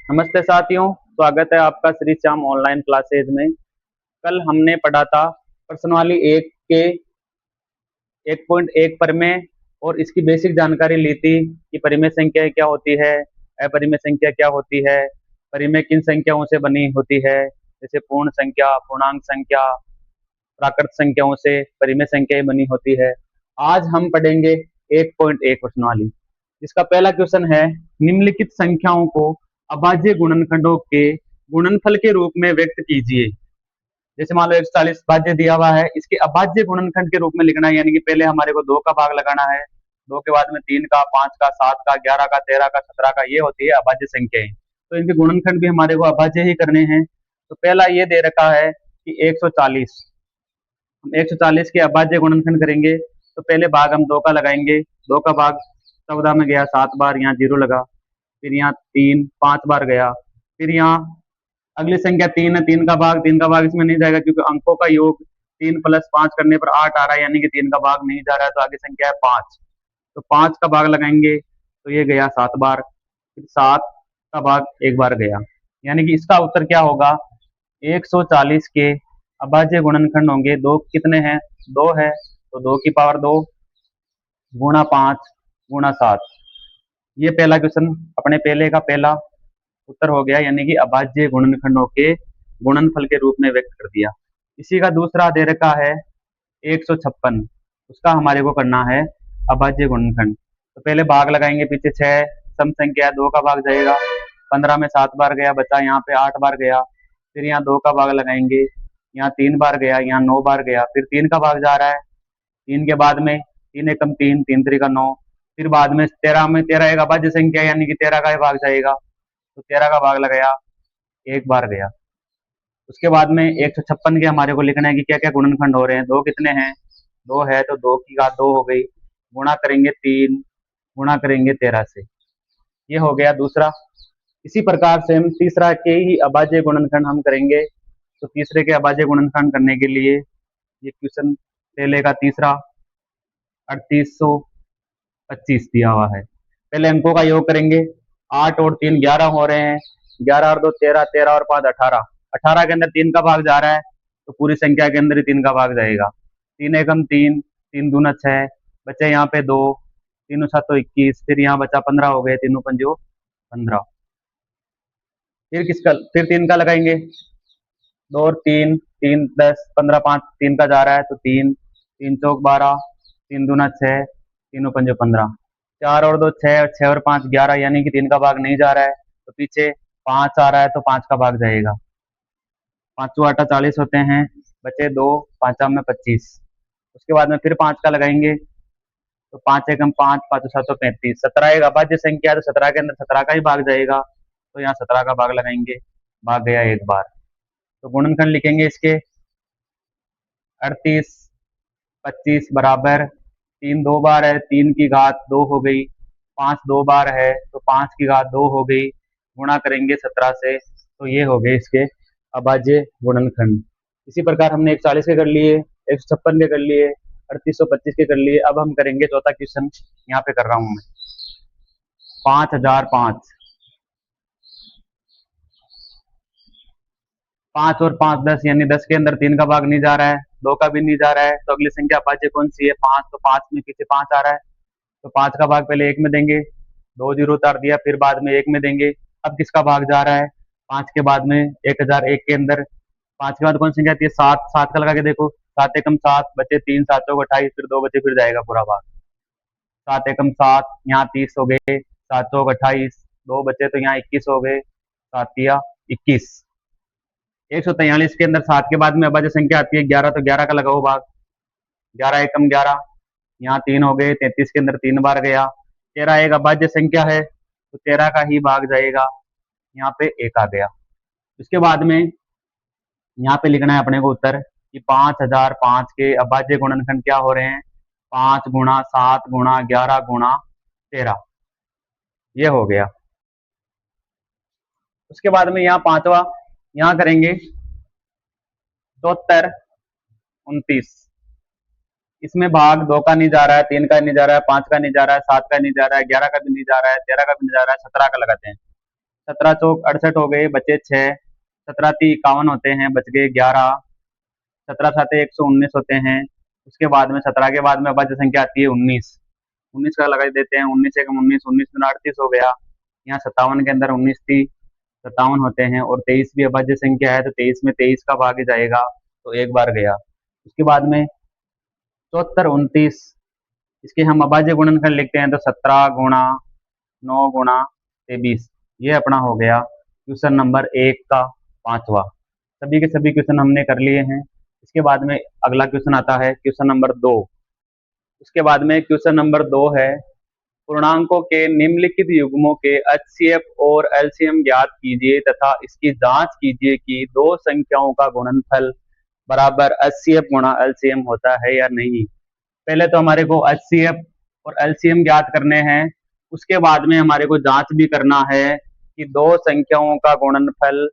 नमस्ते साथियों, स्वागत है आपका श्री श्याम ऑनलाइन क्लासेज में। कल हमने पढ़ा था प्रश्नावली 1 के 1.1 परिमेय और इसकी बेसिक जानकारी ली थी कि परिमेय संख्या क्या होती है, अपरिमेय संख्या क्या होती है, परिमेय किन संख्याओं से बनी होती है, जैसे पूर्ण संख्या, पूर्णांक संख्या, प्राकृत संख्याओं से परिमेय संख्याएं बनी होती है। आज हम पढ़ेंगे 1.1 प्रश्नावली, जिसका पहला क्वेश्चन है निम्नलिखित संख्याओं को अभाज्य गुणनखंडों के गुणनफल के रूप में व्यक्त कीजिए। जैसे मान लो 140 भाज्य दिया हुआ है, इसके अभाज्य गुणनखंड के रूप में लिखना है, यानी कि पहले हमारे को 2 का भाग लगाना है, 2 के बाद में 3 का, 5 का, 7 का, 11 का, 13 का, 17 का, ये होती है अभाज्य संख्याएं। तो इनके गुणनखंड भी हमारे को अभाज्य ही करने हैं। तो पहला ये दे रखा है कि 140, हम 140 के अभाज्य गुणनखंड करेंगे तो पहले भाग हम 2 का लगाएंगे, 2 का भाग 14 में गया 7 बार, यहाँ 0 लगा, फिर यहाँ 3 5 बार गया, फिर यहाँ अगली संख्या 3 है, 3 का भाग इसमें नहीं जाएगा क्योंकि अंकों का योग 3 + 5 करने पर 8 आ रहा है, यानी कि 3 का भाग नहीं जा रहा है, तो आगे संख्या है 5। तो 5 का भाग लगाएंगे तो ये गया 7 बार, फिर 7 का भाग 1 बार गया, यानी कि इसका उत्तर क्या होगा, 140 के अभाज्य गुणनखंड होंगे, 2 कितने हैं, 2 है, तो 2 की पावर 2 गुणा 5 गुणा 7। ये पहला क्वेश्चन अपने पहले का पहला उत्तर हो गया, यानी कि अभाज्य गुणनखंडों के गुणनफल के रूप में व्यक्त कर दिया। इसी का दूसरा दे रखा है 156, उसका हमारे को करना है अभाज्य गुणनखंड। तो पहले भाग लगाएंगे, पीछे 6 सम संख्या है, 2 का भाग जाएगा, 15 में 7 बार गया, बचा यहाँ पे 8 बार गया, फिर यहाँ 2 का भाग लगाएंगे, यहाँ 3 बार गया, यहाँ 9 बार गया, फिर 3 का भाग जा रहा है, 3 के बाद में 3 एकम 3, 3 3 का 9, फिर बाद में 13 में 13 एक अभाज्य संख्या, यानी कि 13 का भाग जाएगा, तो 13 का भाग लगाया, 1 बार गया। उसके बाद में 156 के हमारे को लिखना है कि क्या क्या गुणनखंड हो रहे हैं, 2 कितने हैं, 2 है, तो 2 की घात 2 हो गई, गुणा करेंगे 3, गुणा करेंगे 13 से, ये हो गया दूसरा। इसी प्रकार से हम तीसरा के ही अभाज्य गुणनखंड हम करेंगे। तो तीसरे के अभाज्य गुणनखंड करने के लिए ये क्वेश्चन पहले का तीसरा 3825 दिया हुआ है। पहले अंकों का योग करेंगे, 8 और 3 11 हो रहे हैं, 11 और 2 13, 13 और 5 18, 18 के अंदर 3 का भाग जा रहा है, तो पूरी संख्या के अंदर ही 3 का भाग जाएगा, 3 एकम 3, 3 दूना 6, बचे यहाँ पे 2, 3 7 21, फिर यहाँ बचा 15 हो गए, 3 पंजो 15। फिर 3 का लगाएंगे, 2 और 3, 3 10 15, 5 3 का जा रहा है, तो 3 3 चौक 12, 3 दूना 6, 3 पंजो 15, 4 और 2 6, 6 और 5 11, यानी कि 3 का भाग नहीं जा रहा है, तो पीछे 5 आ रहा है, तो 5 का भाग जाएगा, 5 8 40 होते हैं, बचे 2, 5 में 25। उसके बाद में फिर 5 का लगाएंगे, तो 5 एकम 5, 5 7 35, 17 एक अभाज्य संख्या है, तो 17 के अंदर 17 का ही भाग जाएगा, तो यहाँ 17 का भाग लगाएंगे, भाग गया 1 बार। तो गुणनखंड लिखेंगे इसके 38 25 बराबर 3 2 बार है, 3 की घात 2 हो गई, 5 2 बार है, तो 5 की घात 2 हो गई, गुणा करेंगे 17 से, तो ये हो गए इसके अभाज्य गुणनखंड। इसी प्रकार हमने 140 के कर लिए, 156 के कर लिए, 3825 के कर लिए। अब हम करेंगे चौथा क्वेश्चन, यहाँ पे कर रहा हूं मैं 5005, 5 और 5 10, यानी 10 के अंदर 3 का भाग नहीं जा रहा है, 2 का भी नहीं जा रहा है, तो अगली संख्या अभाज्य कौन सी है, 5, तो 5 में पीछे 5 आ रहा है, तो 5 का भाग पहले 1 में देंगे, 2 जीरो उतार दिया, फिर बाद में 1 में देंगे। अब किसका भाग जा रहा है, 5 के बाद में 1001 के अंदर 5 के बाद कौन संख्या आती है, 7, 7 का लगा के देखो, 7 एकम 7, बचे 3 7 चौक 28, फिर 2 बचे, फिर जाएगा पूरा भाग, 7 एकम 7, यहाँ 30 हो गए, 7 चौक 28, 2 बचे, तो यहाँ 21 हो गए, 7 तिया 21। 143 के अंदर 7 के बाद में अभाज्य संख्या आती है 11, तो 11 का लगाओ भाग, 11 एकम 11, यहाँ 3 हो गए, 33 के अंदर 3 बार गया, 13 एक अभाज्य संख्या है, तो 13 का ही भाग जाएगा, यहाँ पे 1 आ गया। उसके बाद में यहाँ पे लिखना है अपने को उत्तर कि 5005 के अभाज्य गुणनखंड क्या हो रहे हैं, 5 गुणा 7 गुणा 11 गुणा 13, ये हो गया। उसके बाद में यहाँ पांचवा, यहाँ करेंगे 74 29, इसमें भाग 2 का नहीं जा रहा है, 3 का नहीं जा रहा है, 5 का नहीं जा रहा है, 7 का नहीं जा रहा है, 11 का भी नहीं जा रहा है, 13 का भी नहीं जा रहा है, 17 का लगाते हैं। 17 चौक 68 हो गए, बचे 6। 17 ती 51 होते हैं, बच गए 11। 17 साते 119 होते हैं। उसके बाद में 17 के बाद में अभाज्य संख्या आती है 19। 19 का लगा देते हैं, 19 एकम 19, 19 दूना 38 हो गया। यहाँ 57 के अंदर 19 थी, 57 होते हैं, और 23 भी अभाज्य संख्या है, तो 23 में 23 का भाग जाएगा, तो एक बार गया। उसके बाद में 74 29, इसके हम अभाज्य गुणनफल लिखते हैं, तो 17 गुणा 9 गुणा 23, ये अपना हो गया क्वेश्चन नंबर 1 का 5वां। सभी के सभी क्वेश्चन हमने कर लिए हैं। इसके बाद में अगला क्वेश्चन आता है क्वेश्चन नंबर 2। उसके बाद में क्वेश्चन नंबर 2 है, पूर्णांकों के निम्नलिखित युग्मों के एचसीएफ और एलसीएम ज्ञात कीजिए तथा इसकी जांच कीजिए कि दो संख्याओं का गुणनफल बराबर एचसीएफ गुणा एलसीएम होता है या नहीं। पहले तो हमारे को एचसीएफ और एलसीएम ज्ञात करने हैं, उसके बाद में हमारे को जांच भी करना है कि दो संख्याओं का गुणनफल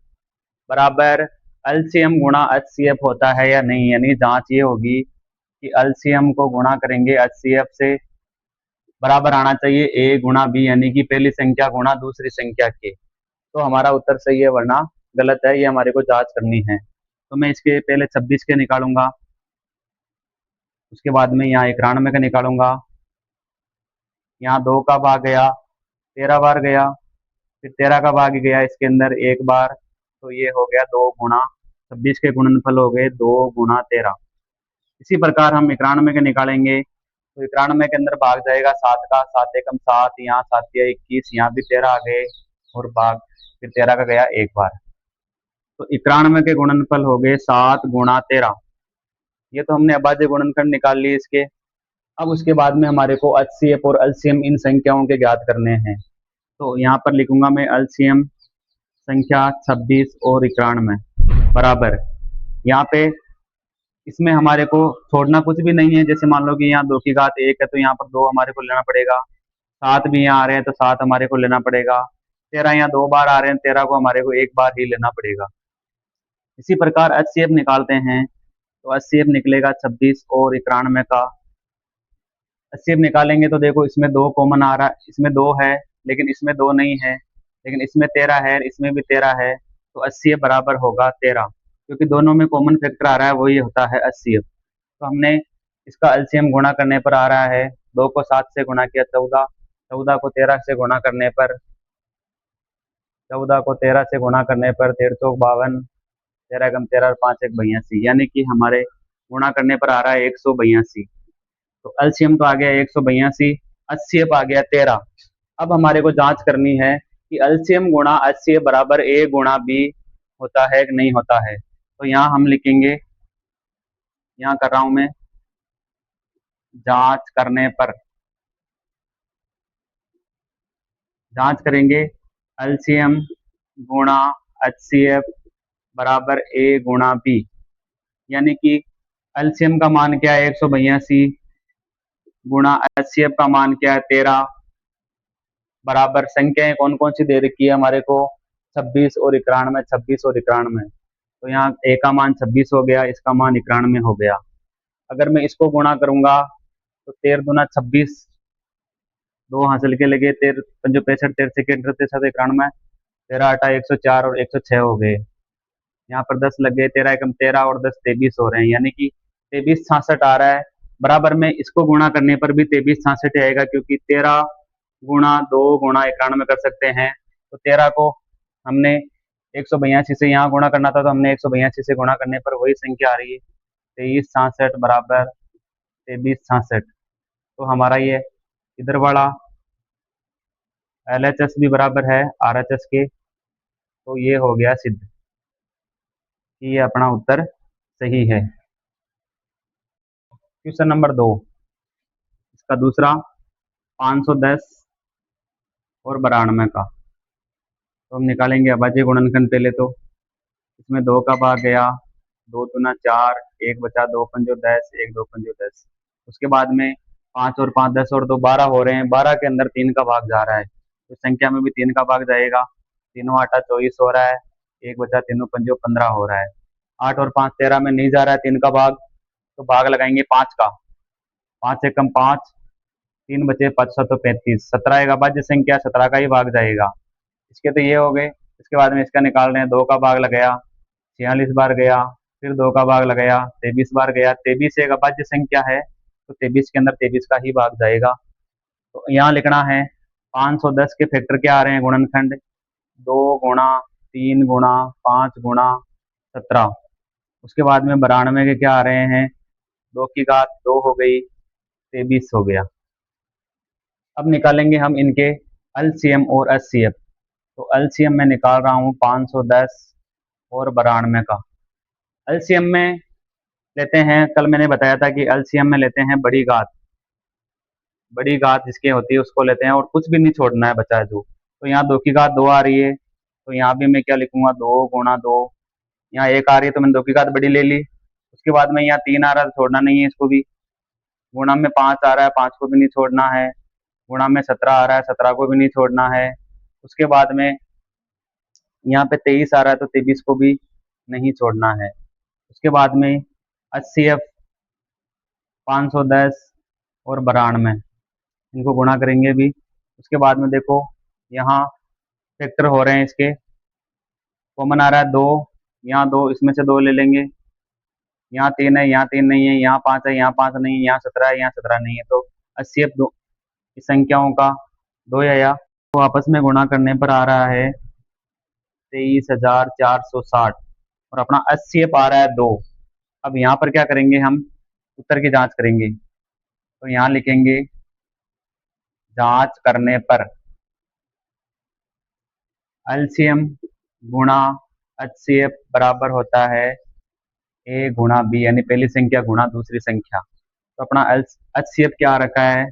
बराबर एलसीएम गुणा एचसीएफ होता है या नहीं। यानी जांच ये होगी कि एलसीएम को गुणा करेंगे एचसीएफ से, बराबर आना चाहिए ए गुणा बी, यानी कि पहली संख्या गुणा दूसरी संख्या के। तो हमारा उत्तर सही है, वरना गलत है, ये हमारे को जांच करनी है। तो मैं इसके पहले 26 के निकालूंगा, उसके बाद में यहाँ 91 का निकालूंगा। यहाँ 2 का भाग गया, 13 बार गया, फिर 13 का भाग गया इसके अंदर एक बार, तो ये हो गया 2 गुणा 26 के गुणनफल हो गए 2 गुणा 13। इसी प्रकार हम 91 के निकालेंगे, तो 91 के अंदर भाग जाएगा 7 का, 7 एकम 7, यहाँ 7 या 21, यहाँ भी 13 आ गए, और भाग फिर 13 का गया एक बार। तो 91 के गुणनफल हो गए 7 गुणा 13। ये तो हमने अभाज्य गुणनफल निकाल लिए इसके। अब उसके बाद में हमारे को एचसीएफ और एलसीएम इन संख्याओं के ज्ञात करने हैं। तो यहाँ पर लिखूंगा मैं एलसीएम संख्या 26 और 91 बराबर, यहाँ पे इसमें हमारे को छोड़ना कुछ भी नहीं है। जैसे मान लो कि यहाँ 2 की घात 1 है, तो यहाँ पर 2 हमारे को लेना पड़ेगा। 7 भी यहाँ आ रहे हैं, तो 7 हमारे को लेना पड़ेगा। 13 यहाँ 2 बार आ रहे हैं, 13 को हमारे को एक बार ही लेना पड़ेगा। इसी प्रकार एचसीएफ निकालते हैं, तो एचसीएफ निकलेगा 26 और 91 का। एचसीएफ निकालेंगे तो देखो इसमें 2 कॉमन आ रहा है, इसमें 2 है, लेकिन इसमें 2 नहीं है, लेकिन इसमें 13 है, इसमें भी 13 है, तो एचसीएफ बराबर होगा 13, क्योंकि दोनों में कॉमन फैक्टर आ रहा है, वही होता है एचसीएफ। तो हमने इसका एलसीएम गुणा करने पर आ रहा है, 2 को 7 से गुणा किया 14, 14 को 13 से गुणा करने पर 14 को 13 से गुणा करने पर 13 चौक 52, 13 कम 13 और 5 एक 82, यानी कि हमारे गुणा करने पर आ रहा है 182। तो एलसीएम तो आ गया 182, एचसीएफ आ गया 13। अब हमारे को जांच करनी है कि एलसीएम गुणा एचसीएफ बराबर ए गुणा बी होता है कि नहीं होता है। तो यहाँ हम लिखेंगे, यहाँ कर रहा हूं मैं, जांच करने पर, जांच करेंगे एलसीएम गुणा एचसीएफ बराबर ए गुणा बी, यानी कि एलसीएम का मान क्या है 182 गुणा एचसीएफ का मान क्या है 13, बराबर संख्याएं कौन कौन सी दे रखी है हमारे को 26 और 91, 26 और 91। तो यहाँ ए का मान 26 हो गया, इसका मान 91 हो गया। अगर मैं इसको गुणा करूंगा तो 13 दूना 26, 2 हासिल के लगे, 13 पंजो 65, 13 सेकेंड 91, 13 आटा 104 और 106 हो गए। यहाँ पर 10 लग गए, 13 एकम 13 और 10 23 हो रहे हैं, यानी कि 23 66 आ रहा है। बराबर में इसको गुणा करने पर भी 23 66 आएगा, क्योंकि 13 गुणा 2 गुणा 91 कर सकते हैं। तो 13 को हमने 182 से यहाँ गुणा करना था, तो हमने 182 से गुणा करने पर वही संख्या आ रही है 23 66 बराबर 23 66। तो हमारा ये इधर वाला एलएचएस भी बराबर है आरएचएस के, तो ये हो गया सिद्ध कि ये अपना उत्तर सही है। क्वेश्चन नंबर 2, इसका दूसरा 510 और 92 का। तो हम निकालेंगे अभाज्य गुणनखंड पहले। तो इसमें 2 का भाग गया, 2 दूना 4, 1 बचा, 2 पंजो 10, 1 2 पंजो 10। उसके बाद में 5 और 5 10 और 2 12 हो रहे हैं, 12 के अंदर 3 का भाग जा रहा है, तो संख्या में भी 3 का भाग जाएगा। तीनों आटा 24 हो रहा है, 1 बचा, तीनों पंजो 15 हो रहा है। 8 और 5 13 में नहीं जा रहा है 3 का भाग, तो भाग लगाएंगे 5 का, 5 एकम 5, 3 बचे 5 7 35, 17 एक अभाज्य संख्या, 17 का ही भाग जाएगा। इसके तो ये हो गए। इसके बाद में इसका निकाल रहे हैं, 2 का भाग लगाया 46 बार गया, फिर 2 का भाग लगाया 23 बार गया। 23 एक अभाज्य संख्या है, तो 23 के अंदर 23 का ही भाग जाएगा। तो यहाँ लिखना है 510 के फैक्टर क्या आ रहे हैं गुणनखंड, 2 गुणा 3 गुणा 5 गुणा 17। उसके बाद में 92 के क्या आ रहे हैं, 2 की घात 2 हो गई, 23 हो गया। अब निकालेंगे हम इनके एलसीएम और एचसीएफ। तो एलसीएम में निकाल रहा हूँ 510 और 92 का। एलसीएम में लेते हैं, कल मैंने बताया था कि एलसीएम में लेते हैं बड़ी घात जिसकी होती है उसको लेते हैं, और कुछ भी नहीं छोड़ना है बचा है जो। तो यहाँ 2 की घात 2 आ रही है, तो यहाँ भी मैं क्या लिखूंगा, 2 गुणा 2। यहाँ 1 आ रही है तो मैंने 2 की घात बड़ी ले ली। उसके बाद में यहाँ 3 आ रहा है तो छोड़ना नहीं है इसको भी। गुणा में 5 आ रहा है, 5 को भी नहीं छोड़ना है। गुणा में 17 आ रहा है, 17 को भी नहीं छोड़ना है। उसके बाद में यहाँ पे 23 आ रहा है तो 23 को भी नहीं छोड़ना है। उसके बाद में 80F 510 और 92 इनको गुणा करेंगे भी। उसके बाद में देखो यहाँ फैक्टर हो रहे हैं इसके, कॉमन आ रहा है 2, यहाँ 2 इसमें से 2 ले लेंगे। यहाँ 3 है, यहाँ 3 नहीं है, यहाँ 5 है, यहाँ 5 नहीं है, यहाँ 17 है, यहाँ 17 नहीं है। तो 80F दो इस संख्याओं का 2 या तो आपस में गुणा करने पर आ रहा है 23,460 और अपना 80F आ रहा है 2। अब यहाँ पर क्या करेंगे, हम उत्तर की जांच करेंगे। तो यहाँ लिखेंगे जांच करने पर एलसीएम गुणा एचसीएफ बराबर होता है ए गुणा बी, यानी पहली संख्या गुणा दूसरी संख्या। तो अपना एचसीएफ क्या आ रखा है,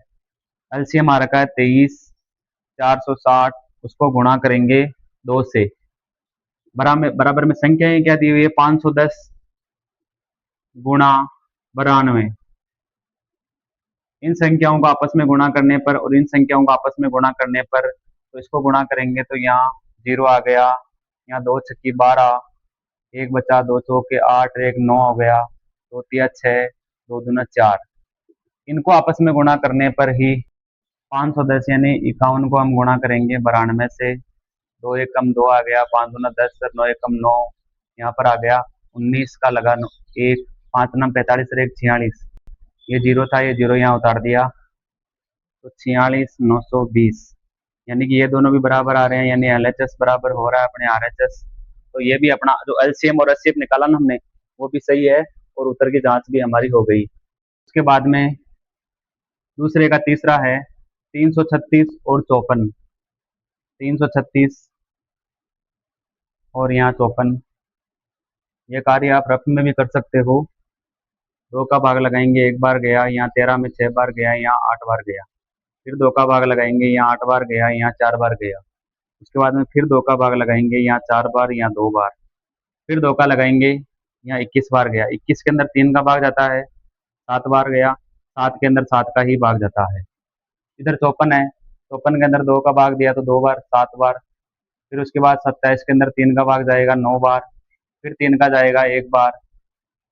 एलसीएम आ रखा है 23,460, उसको गुणा करेंगे 2 से। बराबर में संख्याएं क्या दी हुई है, 510 गुणा 92। इन संख्याओं को आपस में गुणा करने पर और इन संख्याओं को आपस में गुणा करने पर, तो इसको गुणा करेंगे तो यहाँ 0 आ गया, यहाँ 2 छक्की 12, 1 बचा, 2 चौके 8, 1 9 हो गया, 2 तिया 6, 2 दूना 4। इनको आपस में गुणा करने पर ही 510 यानी 51 को हम गुणा करेंगे 92 से। 2 एकम 2 आ गया, 5 दूना 10, 9 एकम 9, यहाँ पर आ गया 19 का लगा 1, 5 नम 45 और 1 46। ये 0 था, ये 0 यहाँ उतार दिया, तो 46,920, यानी कि ये दोनों भी बराबर आ रहे हैं, यानी एलएचएस बराबर हो रहा है अपने आरएचएस। तो ये भी अपना जो एलसीएम और एचसीएफ निकाला ना हमने, वो भी सही है और उत्तर की जांच भी हमारी हो गई। उसके बाद में दूसरे का तीसरा है 336 और 54। 336 और यहाँ 54, ये कार्य आप रफ में भी कर सकते हो। 2 का भाग लगाएंगे 1 बार गया, यहाँ 13 में 6 बार गया, यहाँ 8 बार गया। फिर 2 का भाग लगाएंगे, यहाँ 8 बार गया, यहाँ 4 बार गया। उसके बाद में फिर 2 का भाग लगाएंगे, यहाँ 4 बार, यहाँ 2 बार। फिर 2 का लगाएंगे, यहाँ 21 बार गया। 21 के अंदर 3 का भाग जाता है, 7 बार गया। 7 के अंदर 7 का ही भाग जाता है। इधर 54 है, 54 के अंदर 2 का भाग दिया तो 2 बार, 7 बार। फिर उसके बाद 27 के अंदर 3 का भाग जाएगा 9 बार। फिर 3 का जाएगा 1 बार,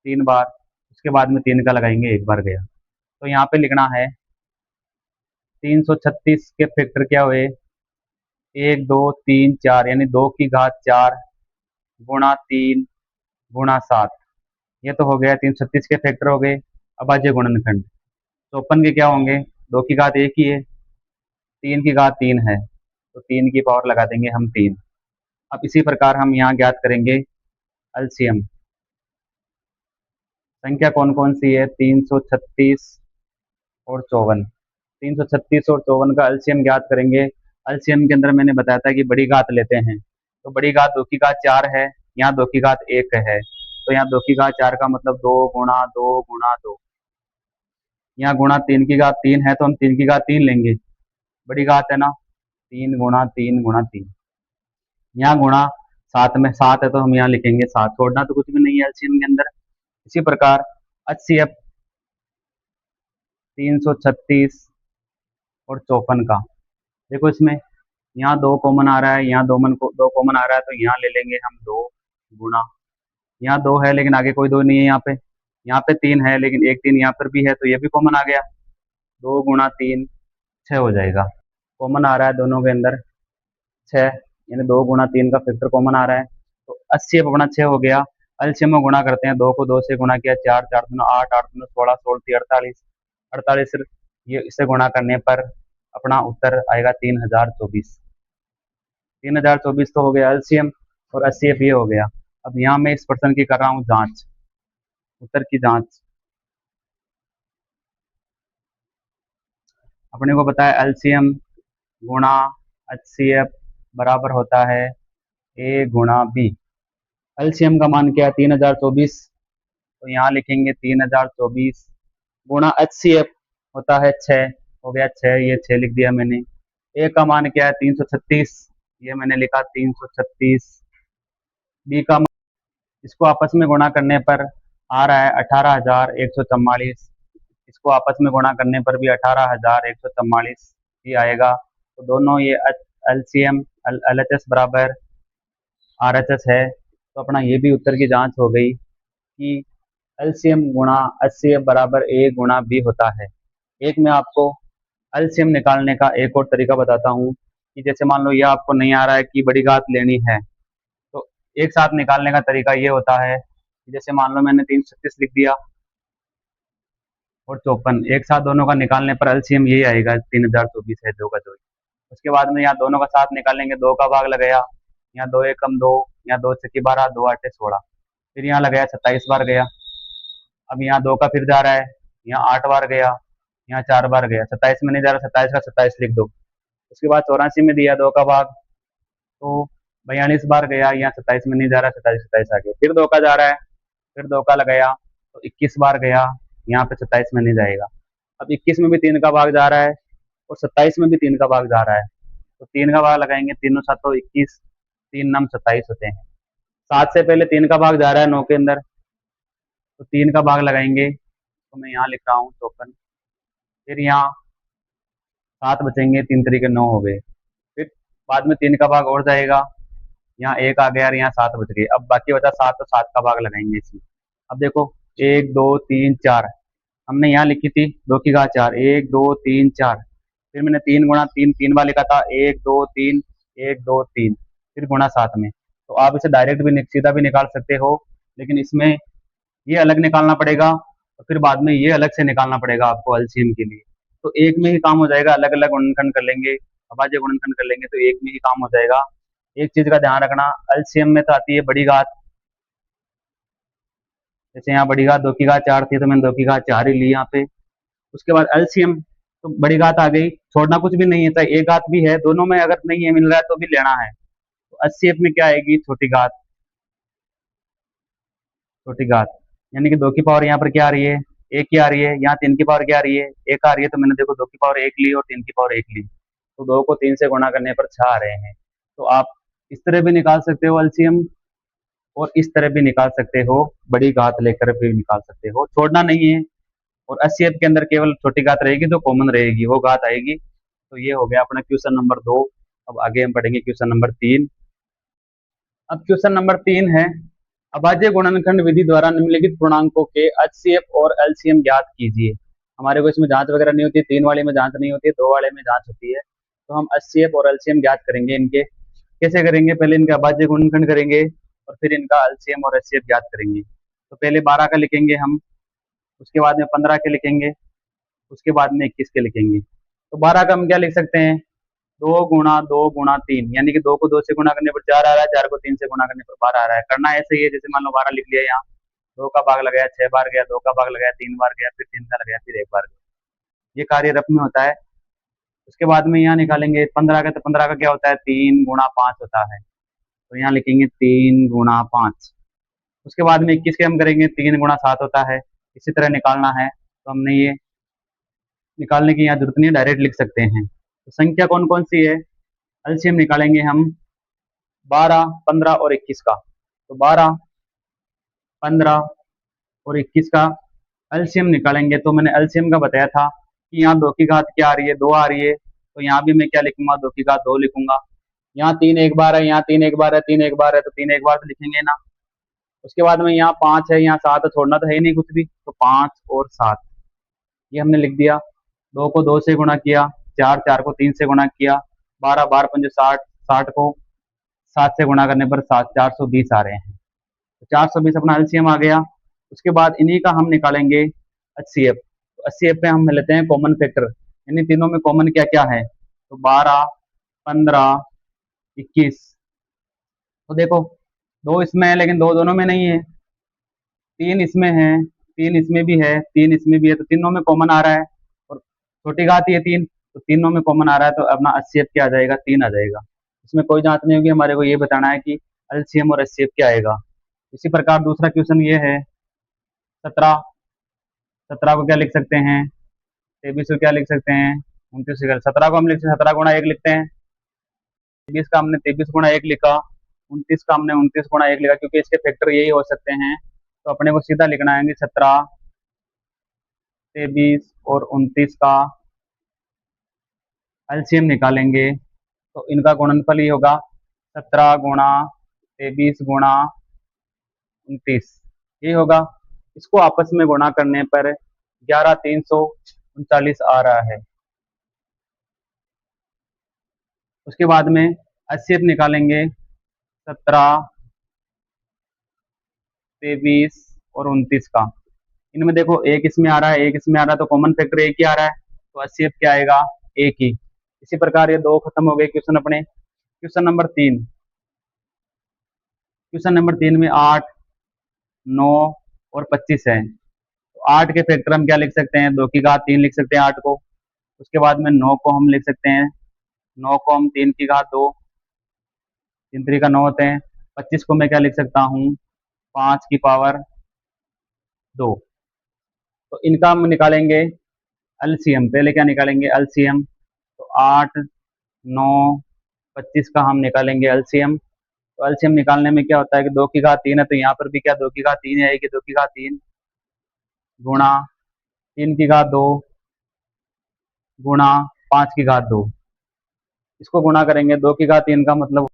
3 बार। उसके बाद में 3 का लगाएंगे 1 बार गया। तो यहाँ पे लिखना है 336 के फैक्टर क्या हुए, 1 2 3 4, यानी 2 की घात 4 गुणा 3 गुणा 7। ये तो हो गया 336 के फैक्टर हो गए। अभाज्य गुणनखंड 54 के क्या होंगे, 2 की घात 1 ही है, 3 की घात 3 है, तो 3 की पावर लगा देंगे हम 3। अब इसी प्रकार हम यहाँ ज्ञात करेंगे एलसीएम। संख्या कौन कौन सी है, 336 और 54। 336 और 54 का एलसीएम ज्ञात करेंगे। एलसीएम के अंदर मैंने बताया था कि बड़ी घात लेते हैं, तो बड़ी घात 2 की घात 4 है, यहाँ 2 की घात 1 है, तो यहाँ 2 की घात 4 का मतलब 2 गुणा 2 गुणा 2। यहाँ गुणा 3 की घात 3 है, तो हम 3 की घात 3 लेंगे, बड़ी घात है ना, 3 गुणा 3 गुणा 3। यहाँ गुणा 7 में 7 है, तो हम यहाँ लिखेंगे 7, छोड़ना तो कुछ भी नहीं है एलसीएम के अंदर। इसी प्रकार एचसीएफ 336 और 54 का देखो, इसमें यहाँ 2 कॉमन आ रहा है, यहाँ 2 कॉमन आ रहा है, तो यहाँ ले लेंगे हम 2 गुणा, यहाँ 2 है लेकिन आगे कोई 2 नहीं है, यहाँ पे 3 है लेकिन एक 3 यहाँ पर भी है, तो ये भी कॉमन आ गया, 2 गुणा 3 6 हो जाएगा। कॉमन आ रहा है दोनों के अंदर 6, यानी 2 गुणा 3 का फैक्टर कॉमन आ रहा है, तो 80 अब अपना 6 हो गया। एलसीएम में गुणा करते हैं, 2 को 2 से गुणा किया 4, 4 दूना 8, 8 दूना 16, 16 3 48, 48 ये इसे गुणा करने पर अपना उत्तर आएगा 3024। 3024 तो हो गया एलसीएम और 80 ये हो गया। अब यहाँ मैं इस प्रश्न की कर रहा हूँ जांच, उत्तर की जांच। अपने को पता है एलसीएम गुणा एचसीएफ बराबर होता है ए गुणा बी। एलसीएम का मान क्या है 3024, तो यहाँ लिखेंगे 3024 गुणा एचसीएफ होता है 6, हो गया 6, ये 6 लिख दिया मैंने। ए का मान क्या है 336, ये मैंने लिखा 336। बी का मान, इसको आपस में गुणा करने पर आ रहा है 18,144, इसको आपस में गुणा करने पर भी 18,144 ही आएगा। तो दोनों ये एलसीएम एलएचएस बराबर आरएचएस है, तो अपना ये भी उत्तर की जांच हो गई कि एलसीएम गुणा एचसीएफ बराबर ए गुणा बी होता है। एक मैं आपको एलसीएम निकालने का एक और तरीका बताता हूँ कि जैसे मान लो ये आपको नहीं आ रहा है कि बड़ी घात लेनी है, तो एक साथ निकालने का तरीका ये होता है कि जैसे मान लो मैंने 336 लिख दिया और 54, एक साथ दोनों का निकालने पर एलसीएम यही आएगा 3024 है, दो का दो। उसके बाद में यहाँ दोनों का साथ निकालेंगे, 2 का भाग लगाया, यहाँ 2 एकम 2, यहाँ 2 छक्की 12, 2 आठे 16, फिर यहाँ लगाया 27 बार गया। अब यहाँ 2 का फिर जा रहा है, यहाँ 8 बार गया, यहाँ 4 बार गया, 27 में नहीं जा रहा, 27 का 27 लिख दो। उसके बाद 84 में दिया 2 का भाग, तो 42 बार गया, यहाँ 27 में नहीं जा रहा, 27 27 आ गया। फिर 2 का जा रहा है, फिर 2 का लगाया तो 21 बार गया, यहाँ पे 27 में नहीं जाएगा। अब 21 में भी 3 का भाग जा रहा है और 27 में भी 3 का भाग जा रहा है, तो 3 का भाग लगाएंगे, तीनों सातों 21, 3 नम 27 होते हैं। 7 से पहले 3 का भाग जा रहा है 9 के अंदर, तो 3 का भाग लगाएंगे, तो मैं यहाँ लिख रहा हूँ 54। फिर यहाँ 7 बचेंगे, 3 तरीके 9 हो गए। फिर बाद में 3 का भाग और जाएगा, यहाँ 1 आ गया और यहाँ 7 बच गए। अब बाकी बचा 7, तो 7 का भाग लगाएंगे इसमें। अब देखो 1 2 3 4 हमने यहाँ लिखी थी 2 की घात 4, 1 2 3 4, फिर मैंने 3 गुणा 3 3 बार लिखा था, 1 2 3 1 2 3, फिर गुणा 7 में। तो आप इसे डायरेक्ट भी सीधा भी निकाल सकते हो, लेकिन इसमें ये अलग निकालना पड़ेगा और फिर बाद में ये अलग से निकालना पड़ेगा आपको एलसीएम के लिए। तो एक में ही काम हो जाएगा, अलग अलग गुणनखंड कर लेंगे, अभाज्य गुणनखंड कर लेंगे, तो एक में ही काम हो जाएगा। एक चीज का ध्यान रखना, एलसीएम में तो आती है बड़ी घात, जैसे यहाँ बड़ी घात 2 की घात 4 थी, तो मैंने 2 की घात 4 ही ली यहाँ पे। उसके बाद एलसीएम तो बड़ी घात आ गई, छोड़ना कुछ भी नहीं है, चाहे एक घात भी है, दोनों में अगर नहीं है मिल रहा है तो भी लेना है। तो एचसीएफ में क्या आएगी, छोटी घात, छोटी घात, यानी कि 2 की पावर यहाँ पर क्या आ रही है, एक ही आ रही है, यहाँ 3 की पावर क्या आ रही है, एक आ रही है, तो मैंने देखो 2 की पावर 1 ली और 3 की पावर 1 ली, तो 2 को 3 से गुणा करने पर 6 आ रहे हैं। तो आप इस तरह भी निकाल सकते हो एलसीएम और इस तरह भी निकाल सकते हो, बड़ी घात लेकर भी निकाल सकते हो, छोड़ना नहीं है। और एचसीएफ के अंदर केवल छोटी घात रहेगी, जो कॉमन रहेगी वो घात आएगी। तो ये हो गया अपना क्वेश्चन नंबर 2। अब आगे हम पढ़ेंगे क्वेश्चन नंबर 3। अब क्वेश्चन नंबर 3 है, अभाज्य गुणनखंड विधि द्वारा निम्नलिखित पूर्णांकों के एचसीएफ और एलसीएम ज्ञात कीजिए। हमारे को इसमें जांच वगैरह नहीं होती, 3 वाले में जांच नहीं होती, 2 वाले में जांच होती है। तो हम एचसीएफ और एलसीएम ज्ञात करेंगे। इनके कैसे करेंगे, पहले इनके अभाज्य गुणनखंड करेंगे और फिर इनका एलसीएम और एचसीएफ ज्ञात करेंगे। तो पहले 12 का लिखेंगे हम, उसके बाद में 15 के लिखेंगे, उसके बाद में 21 के लिखेंगे। तो 12 का हम क्या लिख सकते हैं, 2 गुणा 3, यानी कि 2 को 2 से गुणा करने पर 4 आ रहा है, 4 को 3 से गुणा करने पर 12 आ रहा है। करना ऐसे ही है, जैसे मान लो 12 लिख लिया, यहाँ 2 का भाग लगाया 6 बार गया, 2 का भाग लगाया 3 बार गया, फिर 3 का लगाया, फिर 1 बार गया। ये कार्य रफ में होता है। उसके बाद में यहाँ निकालेंगे 15 का, तो 15 का क्या होता है, 3 गुणा 5 होता है, तो यहाँ लिखेंगे 3 गुणा 5। उसके बाद में 21 के हम करेंगे, 3 गुणा 7 होता है। इसी तरह निकालना है, तो हमने ये निकालने की यहाँ जरूरत नहीं है, डायरेक्ट लिख सकते हैं। तो संख्या कौन कौन सी है, एलसीएम निकालेंगे हम 12, 15 और 21 का। तो 12, 15 और 21 का एलसीएम निकालेंगे। तो मैंने एलसीएम का बताया था कि यहाँ 2 की घात क्या आ रही है, 2 आ रही है, तो यहाँ भी मैं क्या लिखूंगा, 2 की घात 2 लिखूंगा। यहाँ 3 एक बार है, यहाँ 3 एक बार है, 3 एक बार है, तो 3 एक बार तो लिखेंगे ना। उसके बाद में यहाँ 5 है, यहाँ 7 है, छोड़ना तो है ही नहीं कुछ भी, तो 5 और 7 ये हमने लिख दिया। 2 को 2 से गुणा किया, 4 4 को 3 से गुणा किया, 12 12 पंजे 60, 60 को 7 से गुणा करने पर 420 आ रहे हैं। तो 420 अपना एलसीएम आ गया। उसके बाद इन्हीं का हम निकालेंगे एचसीएफ। तो एचसीएफ पे हम लेते हैं कॉमन फैक्टर, यानी तीनों में कॉमन क्या क्या है। तो 12, 15, 21। तो देखो, दो इसमें है लेकिन दो दोनों में नहीं है। तीन इसमें है, तीन इसमें भी है, तीन इसमें भी है, तो तीनों में कॉमन आ रहा है। और छोटी घात ये तीन, तो तीनों में कॉमन आ रहा है, तो अपना एचसीएफ क्या आ जाएगा, 3 आ जाएगा। इसमें कोई जांच नहीं होगी, हमारे को ये बताना है कि एलसीएम और एचसीएफ क्या आएगा। इसी प्रकार दूसरा क्वेश्चन ये है 17। 17 को क्या लिख सकते हैं, 23 को क्या लिख सकते हैं, 29 को। 17 को हम लिखते हैं 17 गुणा 1 लिखते हैं। 23 का हमने 23 गुणा 1 लिखा। 29 का हमने 29 गुणा 1 लिखा, क्योंकि इसके फैक्टर यही हो सकते हैं। तो अपने को सीधा लिखना है कि 17, 23 और 29 का एलसीएम निकालेंगे, तो इनका गुणनफल ही होगा 17 गुणा 23 गुणा 29, ये होगा। इसको आपस में गुणा करने पर 11,339 आ रहा है। उसके बाद में एचसीएफ निकालेंगे 17, 23 और 29 का। इनमें देखो एक इसमें आ रहा है, एक इसमें आ रहा है, तो कॉमन फैक्टर एक ही आ रहा है, तो एचसीएफ क्या आएगा, एक ही। इसी प्रकार ये दो खत्म हो गए क्वेश्चन अपने। Question number 3। क्वेश्चन नंबर 3 में 8, 9 और 25 है। तो 8 के फैक्टर हम क्या लिख सकते हैं, 2 की घात 3 लिख सकते हैं 8 को। उसके बाद में 9 को हम लिख सकते हैं, 9 को हम 3 की घात 2, 3 3 का 9 होते हैं। 25 को मैं क्या लिख सकता हूँ, 5 की पावर 2। तो इनका हम निकालेंगे एलसीएम। पहले क्या निकालेंगे, एलसीएम। तो 8, 9, 25 का हम निकालेंगे एलसीएम। तो एलसीएम निकालने में क्या होता है कि 2 की घात 3 है, तो यहाँ पर भी क्या 2 की घात 3 आएगी, 2 की घात 3 गुणा 3 की घात 2 गुणा 5 की घात 2। इसको गुणा करेंगे, 2 की घात 3 का मतलब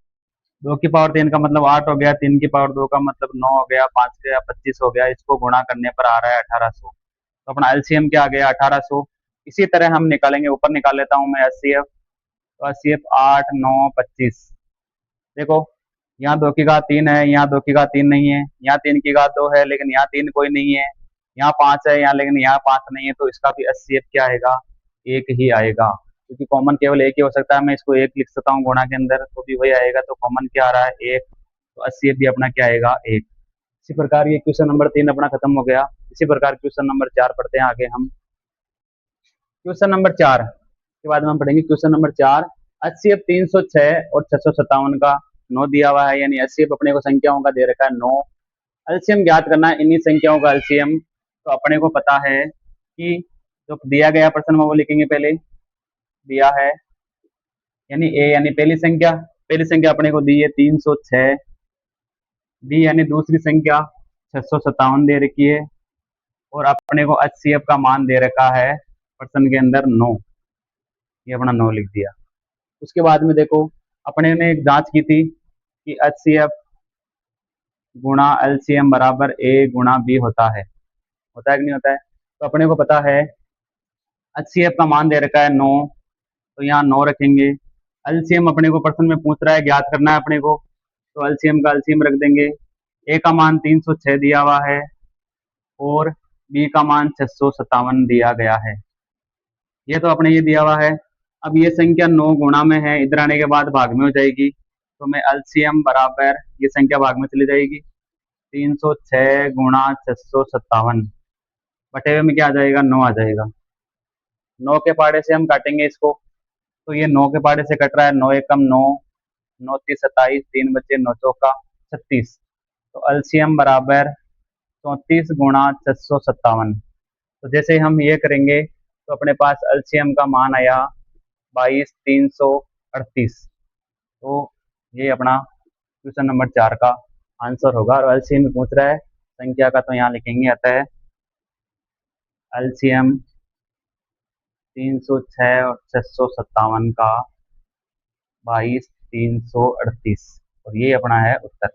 2 की पावर 3 का मतलब 8 हो गया, 3 की पावर 2 का मतलब 9 हो गया, 5 का 25 हो गया। इसको गुणा करने पर आ रहा है 1800। तो अपना एलसीएम क्या आ गया, 1800। इसी तरह हम निकालेंगे, ऊपर निकाल लेता हूँ मैं एचसीएफ। तो एचसीएफ 8, 9, 25। देखो, यहाँ 2 की घात 3 है, यहाँ 2 की घात 3 नहीं है, यहाँ 3 की घात 2 है लेकिन यहाँ 3 कोई नहीं है, यहाँ 5 है यहाँ, लेकिन यहाँ 5 नहीं है, तो इसका भी एचसीएफ क्या आएगा, एक ही आएगा। क्योंकि कॉमन केवल एक ही हो सकता है, मैं इसको एक लिख सकता हूँ गुणा के अंदर, तो भी वही आएगा। तो कॉमन क्या आ रहा है, एक। तो एचसीएफ भी अपना क्या आएगा, एक। इसी प्रकार ये क्वेश्चन नंबर 3 अपना खत्म हो गया। इसी प्रकार क्वेश्चन नंबर 4 पढ़ते हैं आगे हम। क्वेश्चन नंबर 4 के बाद में हम पढ़ेंगे क्वेश्चन नंबर 4। एचसीएफ 306 और 657 का 9 दिया हुआ है, यानी एचसीएफ अपने को संख्याओं का दे रखा है 9। एलसीएम ज्ञात करना है इन्हीं संख्याओं का एलसीएम। तो अपने को पता है कि जो दिया गया प्रश्न में वो लिखेंगे, पहले दिया है यानी ए, यानी पहली संख्या अपने को दी है 306, बी यानी दूसरी संख्या 657 दे रखी है, और अपने को एचसीएफ का मान दे रखा है प्रश्न के अंदर 9। ये अपना 9 लिख दिया। उसके बाद में देखो, अपने ने एक जांच की थी कि एचसीएफ गुणा एलसीएम बराबर ए गुणा बी होता है कि नहीं होता है। तो अपने को पता है एचसीएफ का मान दे रखा है 9, तो यहाँ 9 रखेंगे। एलसीएम अपने को प्रश्न में पूछ रहा है, ज्ञात करना है अपने को, तो एलसीएम का एलसीएम रख देंगे। ए का मान 306 दिया हुआ है और बी का मान 657 दिया गया है। ये तो अपने ये दिया हुआ है। अब ये संख्या 9 गुणा में है, इधर आने के बाद भाग में हो जाएगी, तो मैं एलसीएम बराबर ये संख्या भाग में चली जाएगी, 306 गुणा 657 बटे हुए में क्या आ जाएगा, 9 आ जाएगा। 9 के पाड़े से हम काटेंगे इसको, तो ये 9 के पाड़े से कट रहा है, 9 एकम 9, 9 तीस 27, 3 बचे 9 चौका 36। तो एलसीएम बराबर 34 गुणा 657। तो जैसे ही हम ये करेंगे तो अपने पास एलसीएम का मान आया 22,338। तो ये अपना क्वेश्चन नंबर 4 का आंसर होगा। और एलसीएम में पूछ रहा है संख्या का, तो यहाँ लिखेंगे आता है एलसीएम 306 और 657 का 22,338, और ये अपना है उत्तर।